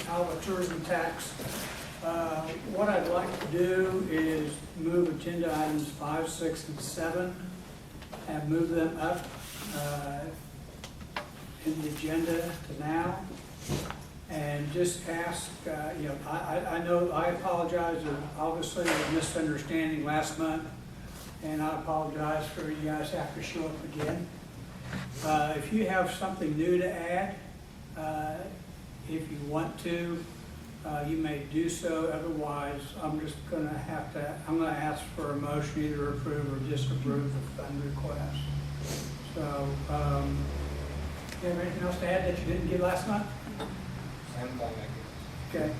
Alva tourism tax. What I'd like to do is move agenda items 5, 6, and 7 and move them up in the agenda to now. And just ask, I know I apologize, obviously a misunderstanding last month, and I apologize for you guys have to show up again. If you have something new to add, if you want to, you may do so. Otherwise, I'm going to ask for a motion, either approve or disapprove the fund request. So, you have anything else to add that you didn't get last month? Okay.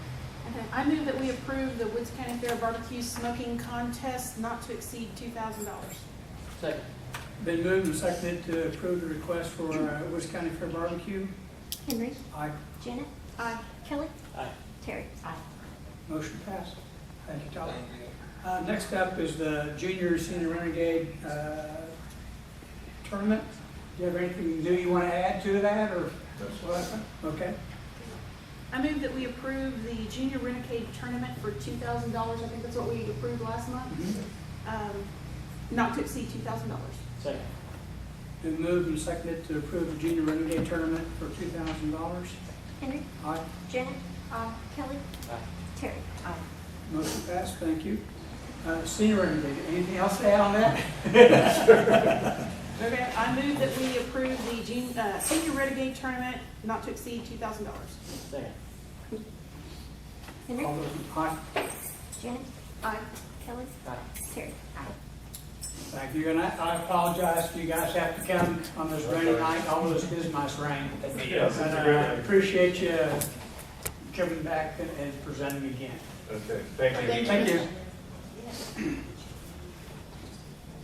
Okay, I move that we approve the Woods County Fair Barbecue Smoking Contest not to exceed $2,000. Second. Been moved and seconded to approve the request for Woods County Fair Barbecue. Henry. Aye. Janet. Aye. Kelly. Aye. Terry. Aye. Motion passed. Thank you, Tom. Next up is the Junior Senior Renegade Tournament. Do you have anything new you want to add to that, or what? Okay. I move that we approve the Junior Renegade Tournament for $2,000. I think that's what we approved last month. Not to exceed $2,000. Second. Been moved and seconded to approve the Junior Renegade Tournament for $2,000. Henry. Aye. Janet. Aye. Kelly. Aye. Terry. Aye. Motion passed. Thank you. Senior Renegade. Anything else to add on that? Okay, I move that we approve the Senior Renegade Tournament not to exceed $2,000. Second. Henry. All those in aye. Janet. Aye. Kelly. Aye. Terry. Aye. Thank you. And I apologize if you guys have to come on this rainy night, although this is nice rain. Yes, And it's a I great idea. appreciate you coming back and presenting again. Okay, thank you. Thank you.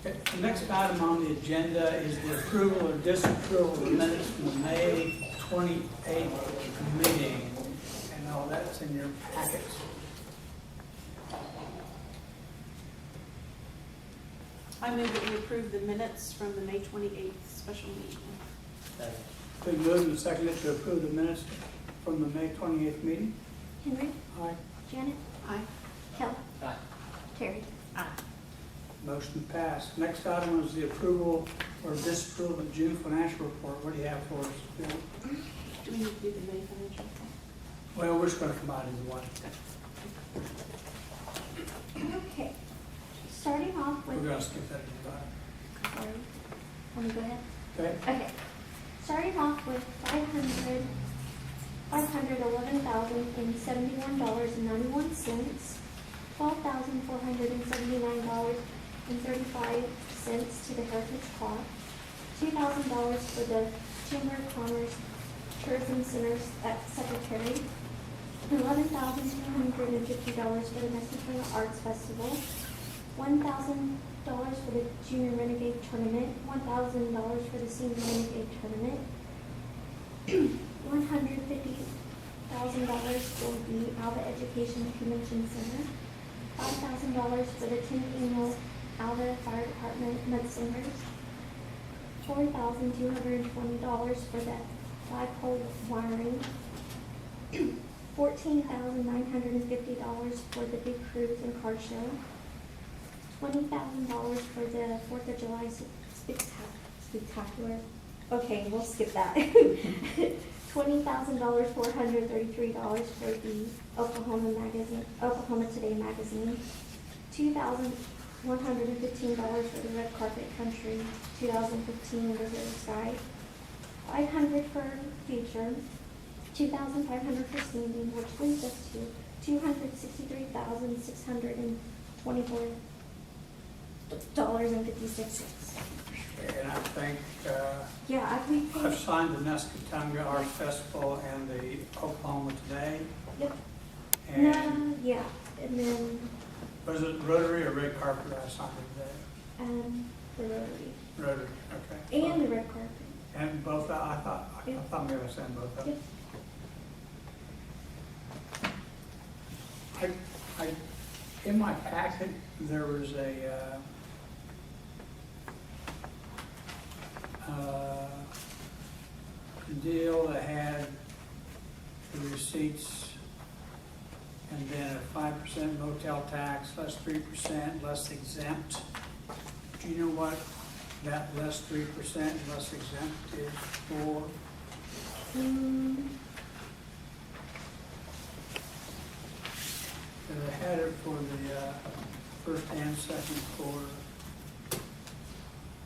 Okay, the next item on the agenda is the approval or disapproval of the minutes from the May 28th meeting. And all that's in your packets. I move that we approve the minutes from the May 28th special meeting. Second. Been moved and seconded to approve the minutes from the May 28th meeting. Henry. Aye. Janet. Aye. Kelly. Aye. Terry. Aye. Motion passed. Next item is the approval or disapproval of June financial report. What do you have for us, Bill? Do we need to do the May financial? Well, we're just going to combine into one. Okay. Starting off We're with. going to skip that at the bottom. Sorry. Want me to go ahead? Okay? Okay. Starting off with $511,071.91, $12,479.35 to the Heritage Clock, $2,000 for the Chamber of Commerce Tourism Centers at Secretary, $11,250 for the Mexican Arts Festival, $1,000 for the Junior Renegade Tournament, $1,000 for the Senior Renegade Tournament, $150,000 for the Alva Education Convention Center, $5,000 for the 10th Annual Alva Fire Department Mudsingers, $4,220 for the flagpole wiring, $14,950 for the Big Cruise and Car Show, $20,000 for the 4th of July spectacular. Okay, we'll skip that. $20,000, $433 for the Oklahoma Today magazine. $2,115 for the Red Carpet Country 2015 Reserve Sky. $500 for Future. $2,500 for Standing, which leaves us to $263,624.56. And I think We I've signed the Nescatunga Arts Festival and the Oklahoma Today. Yep. And And then was it Rotary or Red Carpet I signed today? the Rotary. Rotary, okay. And the Red Carpet. And both, I thought maybe I signed both of them. Yep. In my packet, there was a deal that had the receipts and then a 5% motel tax, less 3%, less exempt. Do you know what that less 3%, less exempt is for? And I had it for the first and second quarter.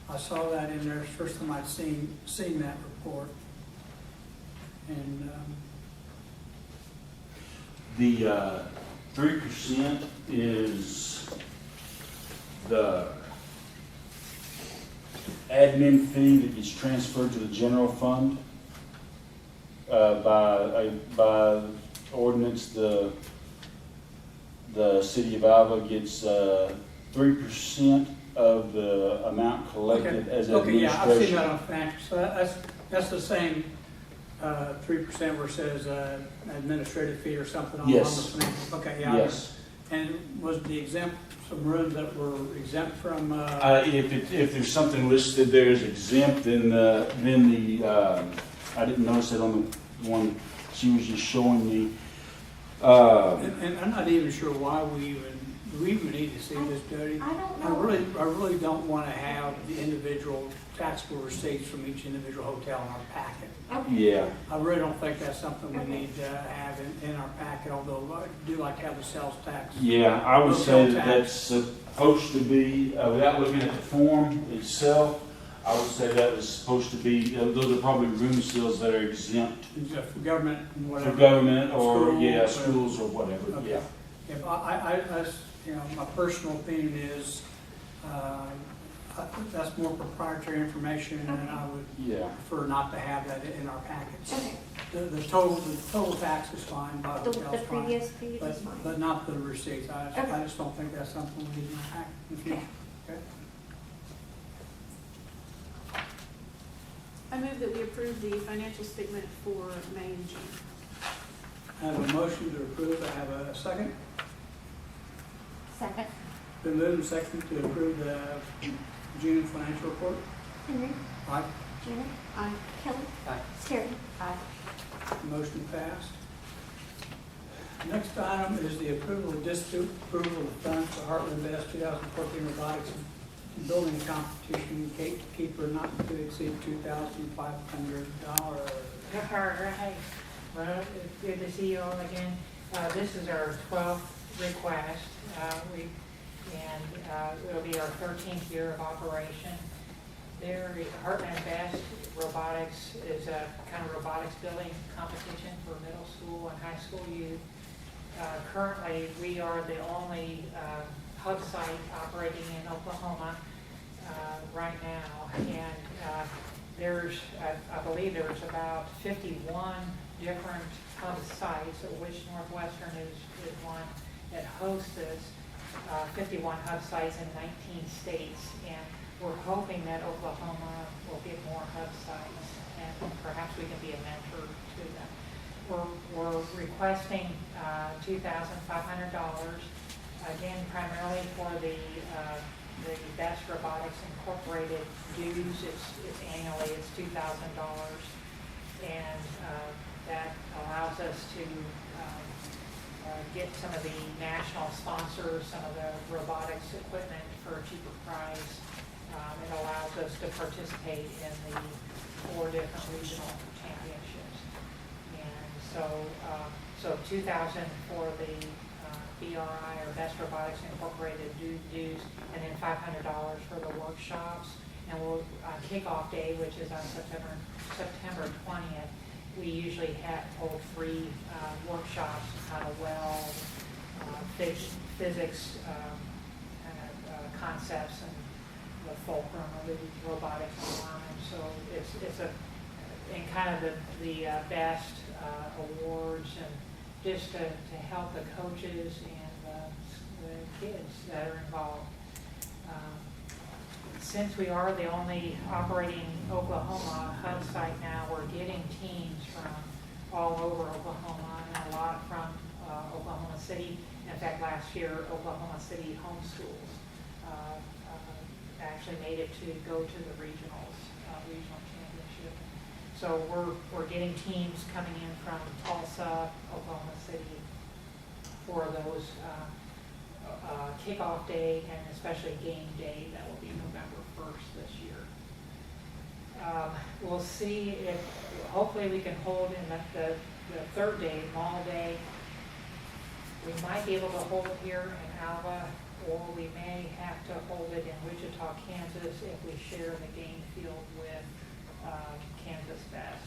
I saw that in there, it's the first time I'd seen that report. And, The 3% is the admin fee that gets transferred to the general fund. By ordinance, the city of Alva gets 3% of the amount collected as okay, yeah, I've seen that administration. on financial, so that's the same 3% where it says administrative fee or something on the Yes. financial. Okay, yeah. Yes. And was the exempt, some rooms that were exempt from, If there's something listed there as exempt, then I didn't notice it on the one she was just showing me. and I'm not even sure why we even need to see this, Jody. I don't I know. really don't want to have the individual taxable receipts from each individual hotel in our packet. Okay. Yeah. I really don't think that's something we need to have in our packet, although I do like to have the sales tax. Yeah, I would say Hotel that tax. that's supposed to be, without looking at the form itself, I would say that was supposed to be, those are probably room sales that are exempt For government and for whatever. government or, School, yeah, whatever. schools or whatever, Okay. yeah. If my personal opinion is, that's more proprietary information, and I would Yeah. prefer not to have that in our packets. Okay. The total tax is fine, by The hotel's fine, previous page is fine. but not the receipts. I Okay. just don't think that's something we need in our packet in the future. Okay. I move that we approve the financial statement for May and June. I have a motion to approve. I have a second. Second. Been moved and seconded to approve the June financial report. Henry. Aye. Janet. Aye. Kelly. Aye. Terry. Motion passed. Next item is the approval of disapproval of funds for Heartland Best 2014 Robotics and Building Competition, gatekeeper not to exceed $2,500. All right. Well, it's good to see you all again. This is our 12th request. It'll be our 13th year of operation. Heartland Best Robotics is a kind of robotics building competition for middle school and high school youth. Currently, we are the only hub site operating in Oklahoma right now. And I believe there's about 51 different hub sites, of which Northwestern is one that hosts this. 51 hub sites in 19 states, and we're hoping that Oklahoma will get more hub sites, and perhaps we can be a mentor to them. We're requesting $2,500, again, primarily for the Best Robotics Incorporated dues. It's annually, it's $2,000, and that allows us to get some of the national sponsors, some of the robotics equipment for a cheaper price. It allows us to participate in the 4 different regional championships. And so $2,000 for the BRI, or Best Robotics Incorporated dues, and then $500 for the workshops. And we'll kickoff day, which is on September 20th. We usually hold 3 workshops, kind of physics concepts, and the fulcrum of the robotics environment. So it's in kind of the best awards, and just to help the coaches and the kids that are involved. Since we are the only operating Oklahoma hub site now, we're getting teams from all over Oklahoma, and a lot from Oklahoma City. In fact, last year, Oklahoma City homeschools actually made it to go to the regional championship. So we're getting teams coming in from Tulsa, Oklahoma City, for those kickoff day and especially game day. That will be November 1st this year. We'll see if, hopefully we can hold in the third day, Mall Day. We might be able to hold here in Alva, or we may have to hold it in Wichita, Kansas, if we share the game field with Kansas Fest.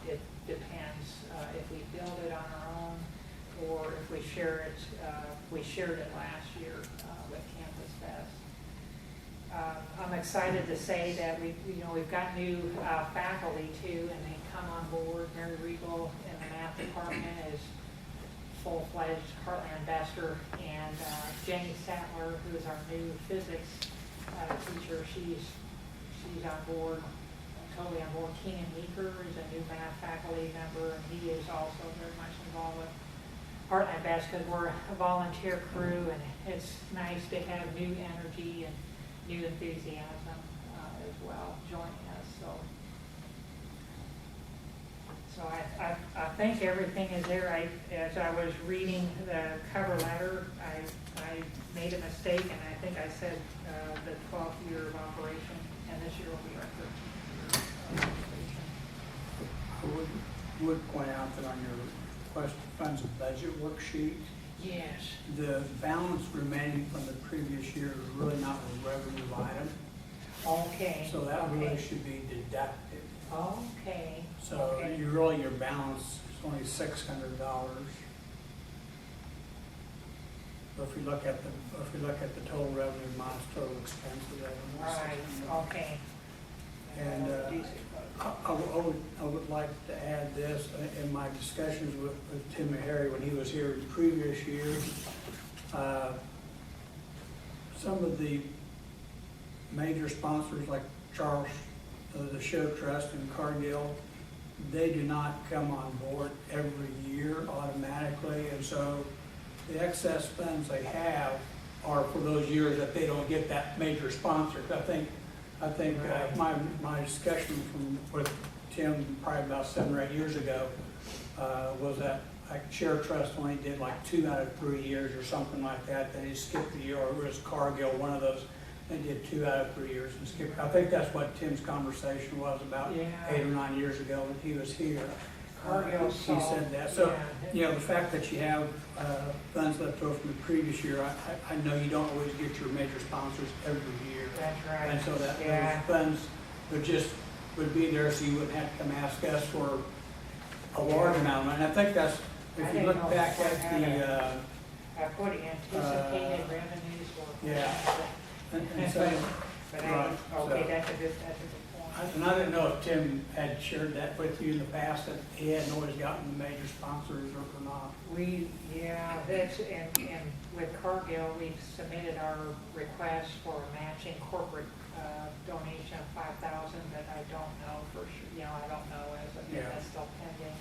It depends if we build it on our own, or if we share it. We shared it last year with Kansas Fest. I'm excited to say that we've got new faculty too, and they come on board. Mary Regal in the math department is full-fledged Heartland ambassador, and Jenny Sattler, who is our new physics teacher, she's on board, totally on board. Keenan Meeker is a new math faculty member, and he is also very much involved with Heartland ambassador, because we're a volunteer crew, and it's nice to have new energy and new enthusiasm as well joining us. So I think everything is there. As I was reading the cover letter, I made a mistake, and I think I said the 12th year of operation, and this year will be our 13th year of operation. I would point out that on your request funds and budget worksheet, Yes. the balance remaining from the previous year is really not a revenue item, Okay. so that really Okay. should be deducted. Okay. So Okay. your balance is only $600. But if you look at the total revenue minus total expenses, that was Right, $600. okay. And I would like to add this, in my discussions with Tim and Harry when he was here in previous years, some of the major sponsors like Charles, the Show Trust and Cargill, they do not come on board every year automatically, and so the excess funds they have are for those years that they don't get that major sponsor. I think my discussion with Tim probably about 7 or 8 years ago was that like Share Trust only did like 2 out of 3 years or something like that. Then he skipped a year, or it was Cargill, one of those. They did 2 out of 3 years and skipped. I think that's what Tim's conversation was about 8 or 9 years ago when he was here. Cargill He said that. So, yeah. the fact that you have funds left over from the previous year, I know you don't always get your major sponsors every year. That's right. And so that Yeah. those funds would be there, so you wouldn't have to come ask us for a large amount of money. And I think that's, I if you didn't look know back if I at had the, I put anticipated revenues or. yeah. and so, But right, okay, so- that's a good point. and I didn't know if Tim had shared that with you in the past, that he hadn't always gotten the major sponsors or not. That's, and with Cargill, we've submitted our request for a matching corporate donation of $5,000, but I don't know for sure, I don't know as of yet, Yeah. that's still pending.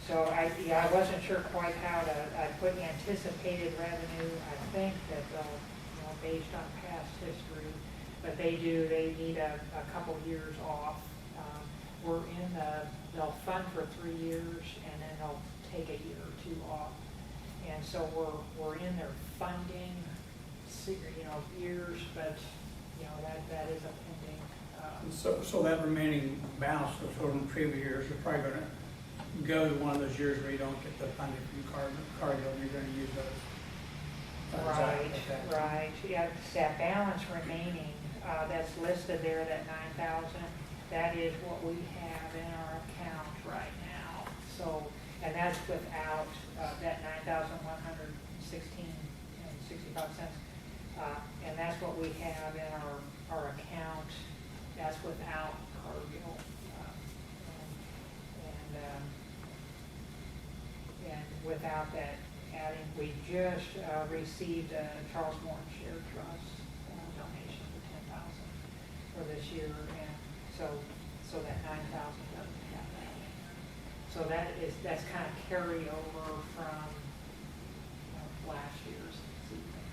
So I wasn't sure quite how to, I put anticipated revenue. I think that they'll, based on past history, but they need a couple years off. They'll fund for 3 years, and then they'll take a year or 2 off. And so we're in their funding, years, but, that is a pending. So that remaining balance from the previous years are probably gonna go to one of those years where you don't get the funding from Cargill, and you're gonna use those funds out at that time. Right, yeah, that balance remaining, that's listed there, that 9,000, that is what we have in our account right now. So, and that's without, that 9,116.65, and that's what we have in our account, that's without Cargill. And without that adding, we just received a Charles Morton Share Trust donation for 10,000 for this year, and so that 9,000 doesn't have that in there. So that's kind of carryover from last year's season.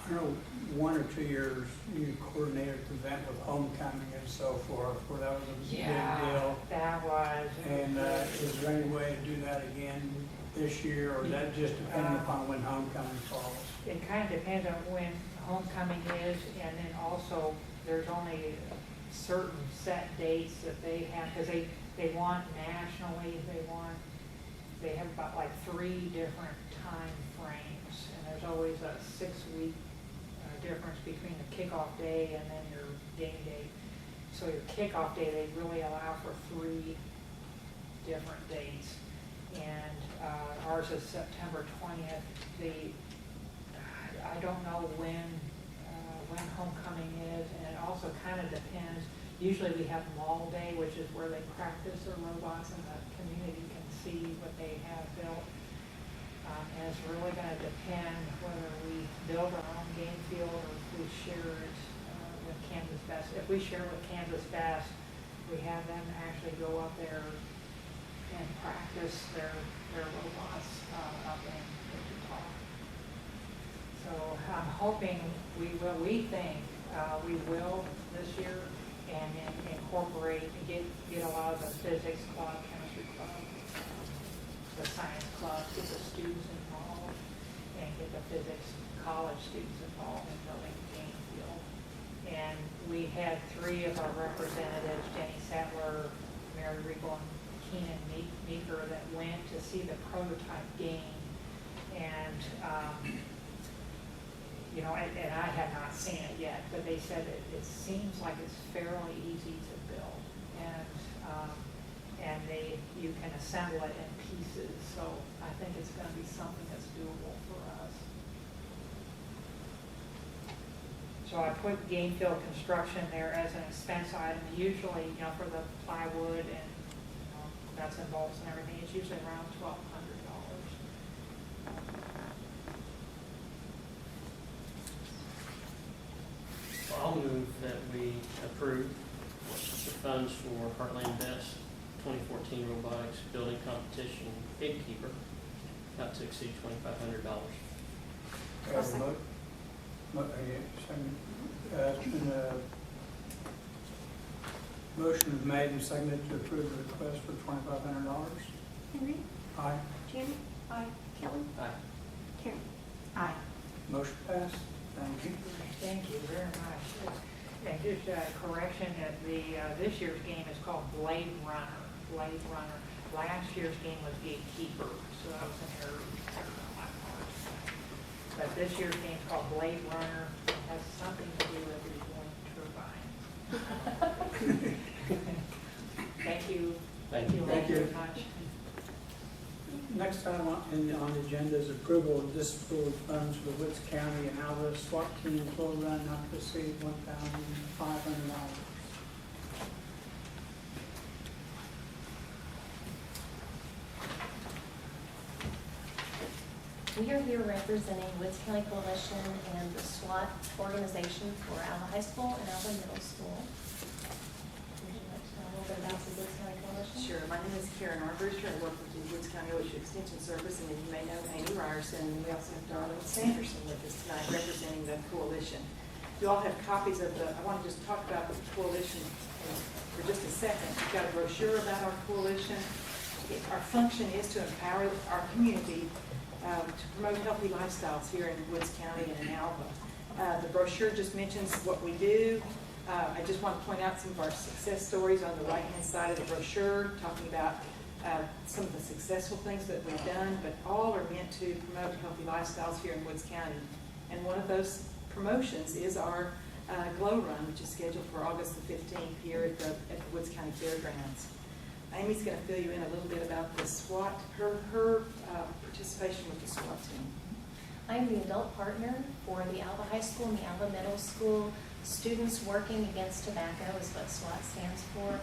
I don't know, 1 or 2 years, you coordinated the event with homecoming and so forth, where that was a big deal. That was. And is there any way to do that again this year, or is that just depending upon when homecoming falls? It kind of depends on when homecoming is, and then also, there's only certain set dates that they have, because they want nationally, they have about like 3 different time frames, and there's always a 6-week difference between the kickoff day and then your game day. So your kickoff day, they really allow for 3 different dates. And ours is September 20th. I don't know when homecoming is, and it also kind of depends. Usually we have mall day, which is where they practice their robots and the community can see what they have built. And it's really going to depend whether we build our own game field or if we share it with Kansas Best. If we share with Kansas Best, we have them actually go up there and practice their robots up in Wichita. So I'm hoping we think we will this year, and then incorporate and get a lot of the physics club, chemistry club, the science club, get the students involved, and get the physics college students involved in building the game field. And we had 3 of our representatives, Jenny Sattler, Mary Regal, and Keenan Meeker, that went to see the prototype game. And and I have not seen it yet, but they said it seems like it's fairly easy to build, and you can assemble it in pieces. So I think it's going to be something that's doable for us. So I put game field construction there as an expense item. Usually, for the plywood and nuts and bolts and everything, it's usually around $1,200. I'll move that we approve the funds for Heartland Best 2014 Robotics Building Competition Gatekeeper, not to exceed $2,500. Motion is made and seconded to approve the request for $2,500. Henry, Aye. Janet, Aye. Kelly, Aye. Karen. Aye. Motion passed. Thank you. Thank you very much. And just a correction, that this year's game is called Blade Runner. Blade Runner. Last year's game was Gatekeeper, so that was an error on my part. But this year's game is called Blade Runner. It has something to do with the wind turbine. Thank you. Thank you. all Thank you. very much. Next item on the agenda is approval of disapproval of funds for the Woods County and Alva SWAT team full run not to exceed $1,500. We are here representing Woods County Coalition and the SWAT organization for Alva High School and Alva Middle School. Would you like to know a little bit about the Woods County Coalition? Sure. My name is Karen Armbruster. I work with the Woods County OSU Extension Service, and then you may know Amy Ryerson. And we also have Darlene Sanderson with us tonight representing the coalition. You all have copies of I want to just talk about the coalition for just a second. We've got a brochure about our coalition. Our function is to empower our community to promote healthy lifestyles here in Woods County and in Alva. The brochure just mentions what we do. I just want to point out some of our success stories on the right-hand side of the brochure, talking about some of the successful things that we've done, but all are meant to promote healthy lifestyles here in Woods County. And one of those promotions is our Glow Run, which is scheduled for August the 15th here at the Woods County Fairgrounds. Amy's going to fill you in a little bit about the SWAT, her participation with the SWAT team. I'm the adult partner for the Alva High School and the Alva Middle School. Students Working Against Tobacco is what SWAT stands for.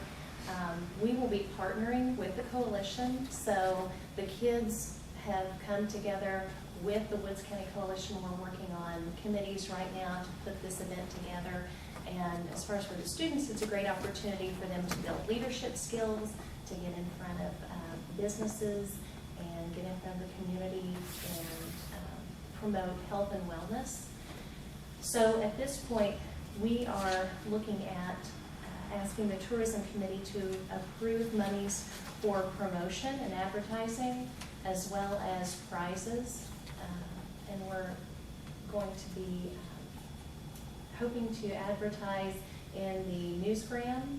We will be partnering with the coalition, so the kids have come together with the Woods County Coalition. We're working on committees right now to put this event together. And as far as for the students, it's a great opportunity for them to build leadership skills, to get in front of businesses and get in front of the community and promote health and wellness. So at this point, we are looking at asking the tourism committee to approve monies for promotion and advertising, as well as prizes. And we're going to be hoping to advertise in the newsgram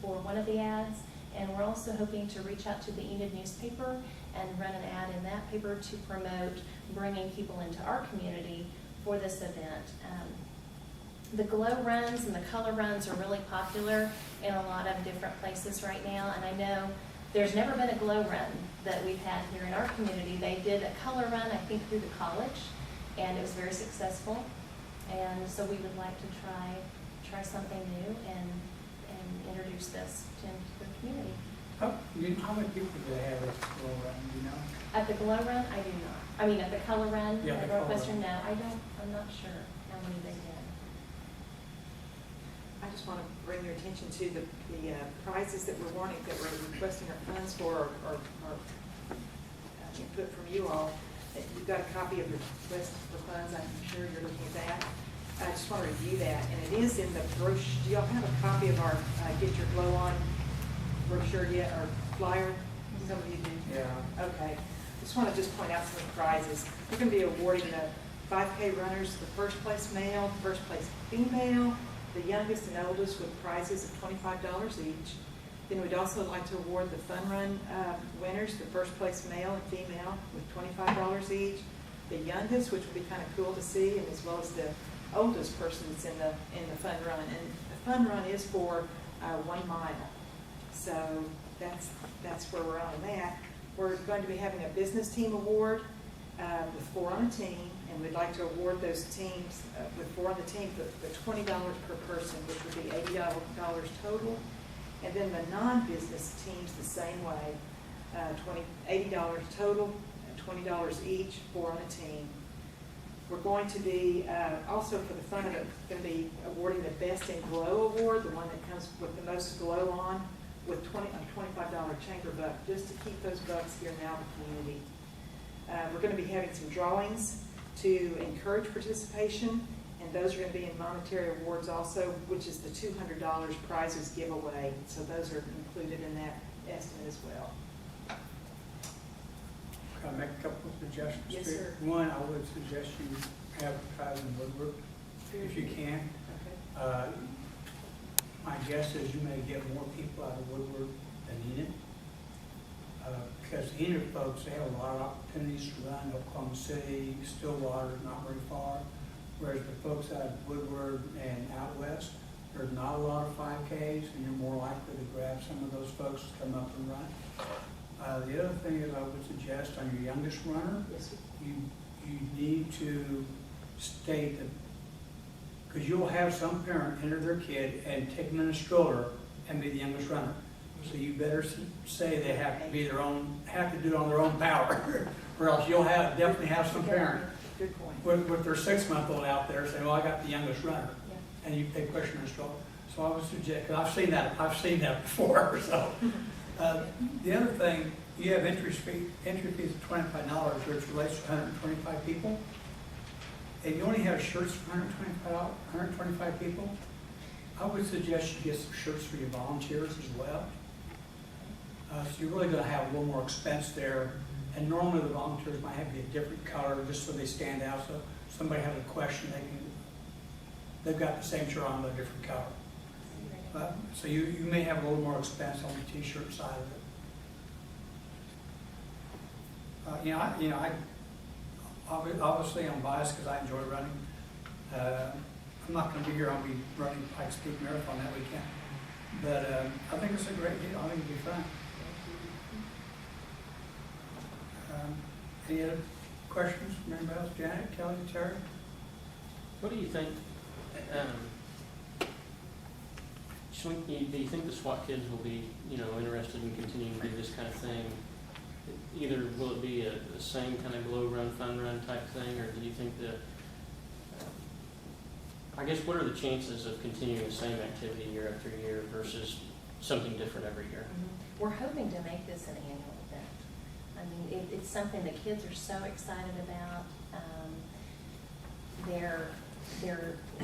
for one of the ads, and we're also hoping to reach out to the Enid newspaper and run an ad in that paper to promote bringing people into our community for this event. The glow runs and the color runs are really popular in a lot of different places right now, and I know there's never been a glow run that we've had here in our community. They did a color run, I think, through the college, and it was very successful. And so we would like to try something new and introduce this to the community. How many people do they have at the glow run, do you know? At the glow run, I do not. I mean, at the color run, Yeah, at the color Northwestern, run. no, I'm not sure how many they did. I just want to bring your attention to the prizes that we're wanting, that we're requesting our funds for, or input from you all. You've got a copy of the request for funds. I'm sure you're looking at that. I just want to review that, and it is in the brochure. Do y'all have a copy of our Get Your Glow On brochure yet, or flyer? Some of you do. Yeah. Okay. Just want to point out some of the prizes. We're going to be awarding the 5K runners, the first place male, first place female, the youngest and oldest, with prizes of $25 each. Then we'd also like to award the fun run winners, the first place male and female, with $25 each. The youngest, which would be kind of cool to see, and as well as the oldest person that's in the fun run. And the fun run is for 1 mile. So that's where we're on that. We're going to be having a business team award with 4 on a team, and we'd like to award those teams with 4 on the team the $20 per person, which would be $80 total. And then the non-business teams the same way, $80 total, $20 each, 4 on a team. We're going to be, also for the fun of it, going to be awarding the Best in Glow Award, the one that comes with the most glow on, with a $25 chamber buck, just to keep those bucks here in the Alva community. We're going to be having some drawings to encourage participation, and those are going to be in monetary awards also, which is the $200 prizes giveaway. So those are included in that estimate as well. Can I make a couple of suggestions? Yes, too? sir. One, I would suggest you advertise in Woodward if you can. Okay. My guess is you may get more people out of Woodward than Enid. Because Enid folks, they have a lot of opportunities to run. Oklahoma City, Stillwater, not very far. Whereas the folks out of Woodward and out west, there's not a lot of 5Ks, and you're more likely to grab some of those folks to come up and run. The other thing is I would suggest on your youngest runner, Yes, sir. you need to state that, because you'll have some parent enter their kid and take them in a stroller and be the youngest runner. So you better say they have to be have to do it on their own power, or else you'll definitely have some parent Good point. with their 6-month-old out there saying, well, I got the youngest runner. Yeah. And they push them in a stroller. So I would suggest, because I've seen that before, so. The other thing, you have entry fees of $25, which relates to 125 people. And you only have shirts for 125 people. I would suggest you get some shirts for your volunteers as well. So you're really going to have a little more expense there. And normally the volunteers might have to be a different color just so they stand out. So if somebody has a question, they've got the same shirt on, but a different color. So you may have a little more expense on the t-shirt side of it. Obviously I'm biased because I enjoy running. I'm not going to be here. I'll be running Pikes Peak Marathon that weekend. But I think it's a great deal. I think it'll be fun. Any other questions from anybody else? Janet, Kelly, Terry? What do you think, do you think the SWAT kids will be, interested in continuing to do this kind of thing? Either will it be the same kind of glow run, fun run type thing, or do you think that, I guess, what are the chances of continuing the same activity year after year versus something different every year? We're hoping to make this an annual event. I mean, it's something the kids are so excited about.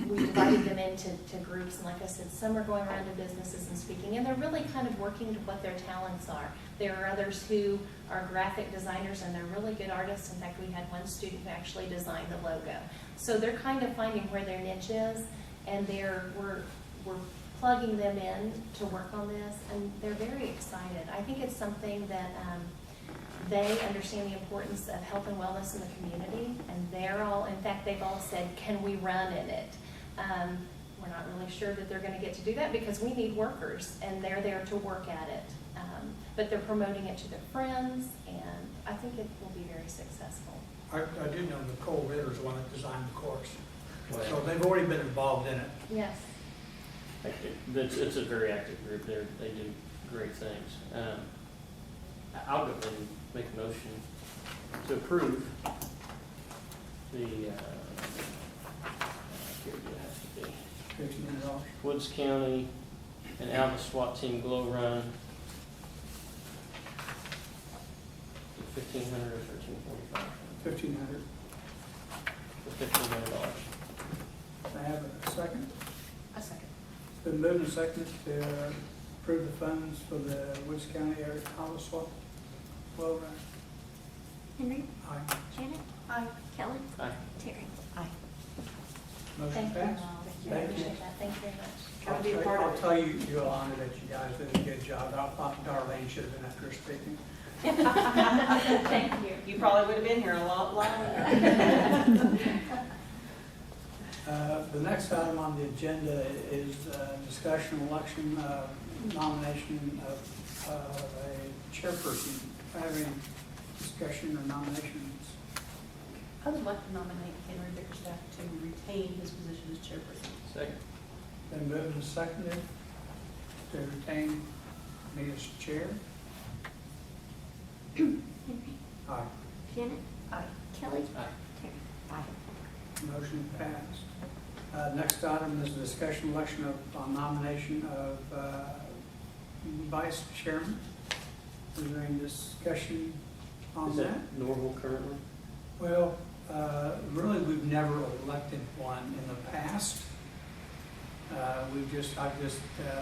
we divided them into groups, and like I said, some are going around to businesses and speaking, and they're really kind of working to what their talents are. There are others who are graphic designers, and they're really good artists. In fact, we had one student who actually designed the logo. So they're kind of finding where their niche is, and we're plugging them in to work on this, and they're very excited. I think it's something that they understand the importance of health and wellness in the community, and they've all said, can we run in it? We're not really sure that they're going to get to do that because we need workers, and they're there to work at it. But they're promoting it to their friends, and I think it will be very successful. I do know Nicole Ritter's the one that designed the course, so Well, they've already been involved in it. Yes. it's a very active group. They do great things. I'll go ahead and make a motion to approve the, here it has to be, $1,500. Woods County and Alva SWAT Team Glow Run. 1,500 or 1,345 $1,500. for $1,500. I have a second. A second. It's been moved and seconded to approve the funds for the Woods County Area College Swap. Well, Henry, aye. Janet, Aye. Kelly, Aye. Terry. Motion Thank you. passed. I Thank you. appreciate that. Thank you very much. Gotta be a part I'll of it. tell you, Yolanda, that you guys did a good job. I thought Darlene should have been up here speaking. Thank you. You probably would have been here a lot longer. The next item on the agenda is discussion, election, nomination of a chairperson. Having discussion or nominations. I would like to nominate Henry Bickerstaff to retain his position as chairperson. Second. Been moved and seconded to retain me as chair. Henry, Aye. Janet, Aye. Kelly, Aye. Terry. Motion passed. Next item is discussion election on nomination of vice chairman. Is there any discussion on Is that? that normal currently? Well, really, we've never elected one in the past. I've just,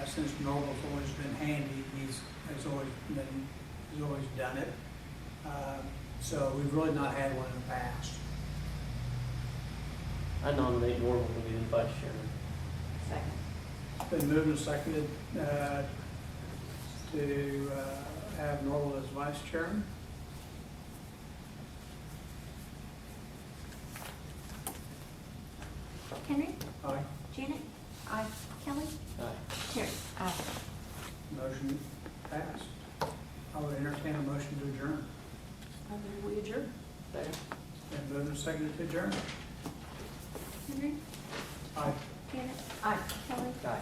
since Norval's always been handy, he's always done it. So we've really not had one in the past. I nominate Norval to be the vice chairman. Second. Been moved and seconded to have Norval as vice chairman. Henry, Aye. Janet, Aye. Kelly, Aye. Terry. Aye. Motion passed. I would entertain a motion to adjourn. I move we adjourn. Second. Been moved and seconded to adjourn. Henry, Aye. Janet, Aye. Kelly, Aye.